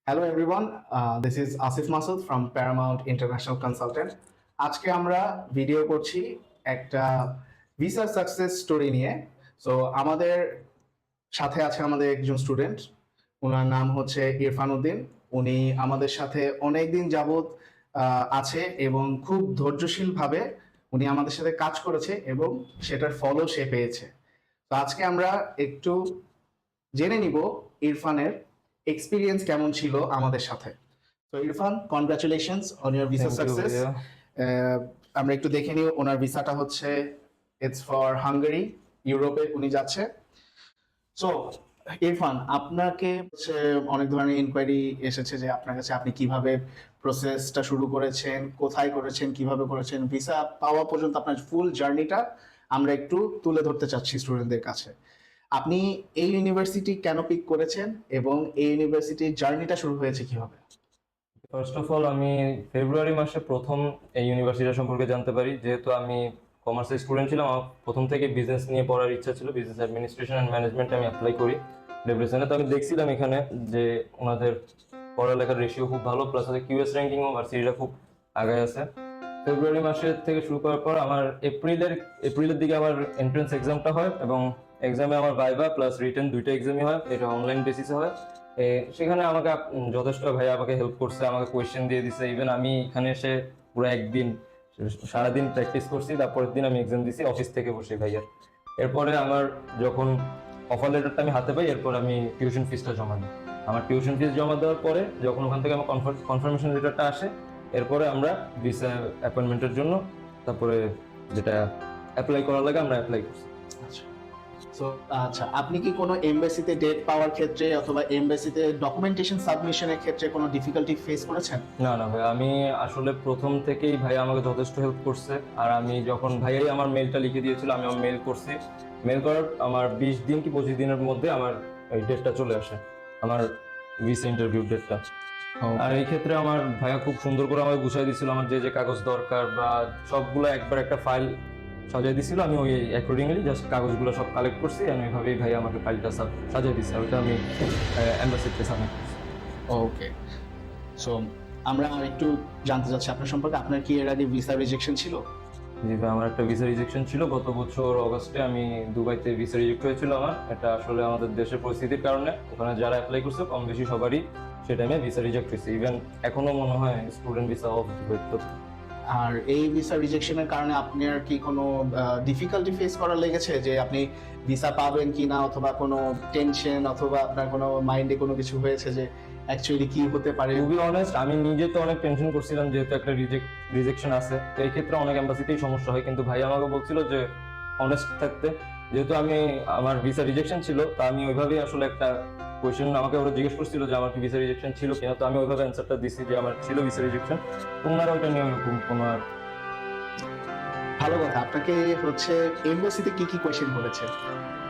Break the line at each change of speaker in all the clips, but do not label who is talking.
Hello everyone, this is Asif Masood from Paramount International Consultant. আজকে আমরা video করছি একটা ভিসা সাকসেস স্টোরি নিয়ে। সো আমাদের সাথে আছে আমাদের একজন স্টুডেন্ট, ওনার নাম হচ্ছে ইরফান উদ্দিন। উনি আমাদের সাথে অনেকদিন যাবত আছে এবং খুব ধৈর্যশীলভাবে উনি আমাদের সাথে কাজ করেছে এবং সেটার ফলও সে পেয়েছে। তো আজকে আমরা একটু জেনে নিব ইরফানের এক্সপিরিয়েন্স কেমন ছিল আমাদের সাথে। তো Irfan, congratulations on your visa
Thank you,
success.
ভাইয়া।
আমরা একটু দেখে নিই, ওনার ভিসাটা হচ্ছে ইটস ফর হাঙ্গেরি, ইউরোপে উনি যাচ্ছে। সো ইরফান, আপনাকে হচ্ছে অনেক ধরনের ইনকোয়ারি এসেছে যে আপনার কাছে আপনি কিভাবে প্রসেসটা শুরু করেছেন, কোথায় করেছেন, কিভাবে করেছেন, ভিসা পাওয়া পর্যন্ত আপনার ফুল জার্নিটা আমরা একটু তুলে ধরতে চাচ্ছি স্টুডেন্টদের কাছে। আপনি এই ইউনিভার্সিটি কেন পিক করেছেন এবং এই ইউনিভার্সিটির জার্নিটা শুরু হয়েছে কিভাবে?
ফার্স্ট অফ অল আমি ফেব্রুয়ারি মাসে প্রথম এই ইউনিভার্সিটি সম্পর্কে জানতে পারি। যেহেতু আমি কমার্সের স্টুডেন্ট ছিলাম, আমার প্রথম থেকে বিজনেস নিয়ে পড়ার ইচ্ছা ছিল। বিজনেস অ্যাডমিনিস্ট্রেশন অ্যান্ড ম্যানেজমেন্টে আমি অ্যাপ্লাই করি ডেব্রেসনে। তো আমি দেখছিলাম এখানে যে ওনাদের পড়ালেখার রেশিও খুব ভালো, প্লাস হচ্ছে কিউএস র্যাঙ্কিংও ভার্সিটিটা খুব আগায় আছে। ফেব্রুয়ারি মাসের থেকে শুরু করার পর আমার এপ্রিলের দিকে আমার এন্ট্রান্স এক্সামটা হয়, এবং এক্সামে আমার ভাইভা প্লাস রিটেন দুইটা এক্সামই হয়। এটা অনলাইন বেসিসে হয়। সেখানে আমাকে যথেষ্ট ভাইয়া আমাকে হেল্প করছে, আমাকে কোয়েশ্চেন দিয়ে দিছে। ইভেন আমি এখানে এসে পুরো একদিন সারাদিন প্র্যাকটিস করছি, তারপরের দিন আমি এক্সাম দিছি অফিস থেকে বসে ভাইয়ার। এরপরে আমার যখন অফার লেটারটা আমি হাতে পাই, এরপর আমি টিউশন ফিসটা জমা দিই। আমার টিউশন ফিস জমা দেওয়ার পরে যখন ওখান থেকে আমার কনফার্মেশন লেটারটা আসে, এরপরে আমরা ভিসা অ্যাপয়েন্টমেন্টের জন্য তারপরে যেটা অ্যাপ্লাই করা লাগে আমরা অ্যাপ্লাই করছি।
আচ্ছা। সো আচ্ছা, আপনি কি কোনো এমবাসিতে ডেট পাওয়ার ক্ষেত্রে অথবা এমবাসিতে ডকুমেন্টেশন সাবমিশনের ক্ষেত্রে কোনো ডিফিকাল্টি ফেস করেছেন?
না না ভাই, আমি আসলে প্রথম থেকেই ভাই আমাকে যথেষ্ট হেল্প করছে। আর আমি যখন ভাইয়াই আমার মেলটা লিখে দিয়েছিল, আমি আমার মেল করছি। মেল করার আমার 20 দিন কি 25 দিনের মধ্যে আমার এই ডেটটা চলে আসে, আমার ভিসা ইন্টারভিউ ডেটটা। আর এই ক্ষেত্রে আমার ভাইয়া খুব সুন্দর করে আমাকে গুছিয়ে দিছিল, আমার যে যে কাগজ দরকার বা সবগুলো একবার একটা ফাইল সাজিয়ে দিছিল। আমি ওই অ্যাকর্ডিংলি জাস্ট কাগজগুলো সব কালেক্ট করছি, আমি ওইভাবেই ভাই আমাকে ফাইলটা সাজিয়ে দিছি। ওইটা আমি অ্যাম্বাসিতে সাবমিট করছি।
ওকে। সো আমরা একটু জানতে চাচ্ছি আপনার সম্পর্কে। আপনার কি এর আগে ভিসা রিজেকশন ছিল?
জি ভাই, আমার একটা ভিসা রিজেকশন ছিল। গত বছর অগস্টে আমি দুবাইতে ভিসা রিজেক্ট হয়েছিল আমার। এটা আসলে আমাদের দেশের পরিস্থিতির কারণে, ওখানে যারা অ্যাপ্লাই করছে কম বেশি সবারই সে টাইমে ভিসা রিজেক্ট হয়েছে। ইভেন এখনো মনে হয় স্টুডেন্ট ভিসা অফ ওয়েট করতে।
আর এই ভিসা রিজেকশনের কারণে আপনার কি কোনো ডিফিকাল্টি ফেস করা লেগেছে যে আপনি ভিসা পাবেন কিনা, অথবা কোনো টেনশন, অথবা আপনার কোনো মাইন্ডে কোনো কিছু হয়েছে যে অ্যাকচুয়ালি কি হতে পারে?
টু বি অনেস্ট, আমি নিজে তো অনেক টেনশন করছিলাম, যেহেতু একটা রিজেকশন আছে। তো এই ক্ষেত্রে অনেক এম্বাসিতেই সমস্যা হয়, কিন্তু ভাই আমাকে বলছিল যে অনেস্ট থাকতে। যেহেতু আমার ভিসা রিজেকশন ছিল, তা আমি ওইভাবেই আসলে একটা কোয়েশ্চেন আমাকে ওরা জিজ্ঞেস করছিল যে আমার কি ভিসা রিজেকশন ছিল কিনা। তো আমি ওইভাবে অ্যান্সারটা দিছি যে আমার ছিল ভিসা রিজেকশন। তো ওনারা ওইটা নিয়ে ওরকম কোনো আর।
ভালো কথা। আপনাকে হচ্ছে এমবাসিতে কি কি কোয়েশ্চেন করেছে?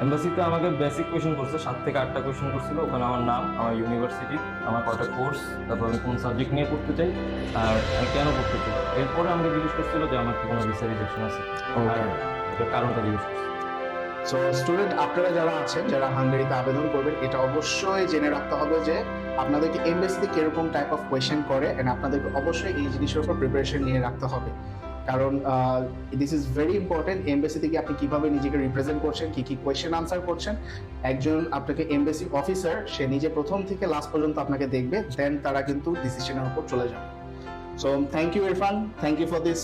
এম্বাসিতে আমাকে বেসিক কোয়েশ্চেন করছে, 7 থেকে 8টা কোয়েশ্চেন করছিল। ওখানে আমার নাম, আমার ইউনিভার্সিটি, আমার কটা কোর্স, তারপর আমি কোন সাবজেক্ট নিয়ে পড়তে চাই, আর আমি কেন পড়তে চাই। এরপরে আমাকে জিজ্ঞেস করছিল যে আমার কি কোনো ভিসা রিজেকশন আছে, আর এটার কারণটা জিজ্ঞেস করছে।
সো স্টুডেন্ট, আপনারা যারা আছেন, যারা হাঙ্গেরিতে আবেদন করবেন, এটা অবশ্যই জেনে রাখতে হবে যে আপনাদেরকে এমবাসিতে কিরকম টাইপ অফ কোয়েশ্চেন করে, এন্ড আপনাদেরকে অবশ্যই এই জিনিসের উপর প্রিপারেশন নিয়ে রাখতে হবে। কারণ দিস ইজ ভেরি ইম্পর্টেন্ট। এমবাসিতে গিয়ে আপনি কিভাবে নিজেকে রিপ্রেজেন্ট করছেন, কি কি কোয়েশ্চেন আনসার করছেন, একজন আপনাকে এমবাসি অফিসার সে নিজে প্রথম থেকে লাস্ট পর্যন্ত আপনাকে দেখবে, দেন তারা কিন্তু ডিসিশনের উপর চলে যাবে। So thank you Irfan, thank you for this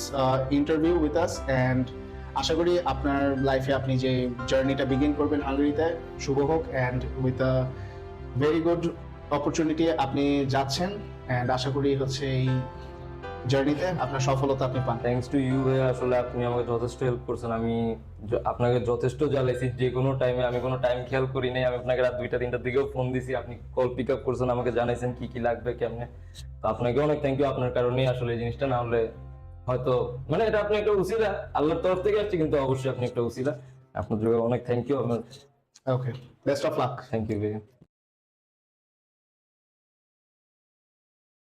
interview with us, and আশা করি আপনার লাইফে আপনি যে জার্নিটা বিগিন করবেন হাঙ্গেরিতে শুভ হোক, and with a very good opportunity আপনি যাচ্ছেন, অ্যান্ড আশা করি হচ্ছে এই জার্নিতে আপনার সফলতা আপনি পান।
থ্যাঙ্কস টু ইউ ভাইয়া, আসলে আপনি আমাকে যথেষ্ট হেল্প করছেন। আমি আপনাকে যথেষ্ট জ্বালাইছি, যে কোনো টাইমে আমি কোনো টাইম খেয়াল করি নাই। আমি আপনাকে রাত 2টা 3টার দিকেও ফোন দিছি, আপনি কল পিক আপ করছেন, আমাকে জানাইছেন কি কি লাগবে কেমনে। তো আপনাকে অনেক থ্যাংক ইউ। আপনার কারণেই আসলে এই জিনিসটা, না হলে হয়তো মানে এটা আপনি একটা উসিলা, আল্লাহর তরফ থেকে আসছে, কিন্তু অবশ্যই আপনি একটা উসিলা। আপনার জন্য অনেক থ্যাংক ইউ। আপনার
okay, best of luck.
Thank you ভাইয়া।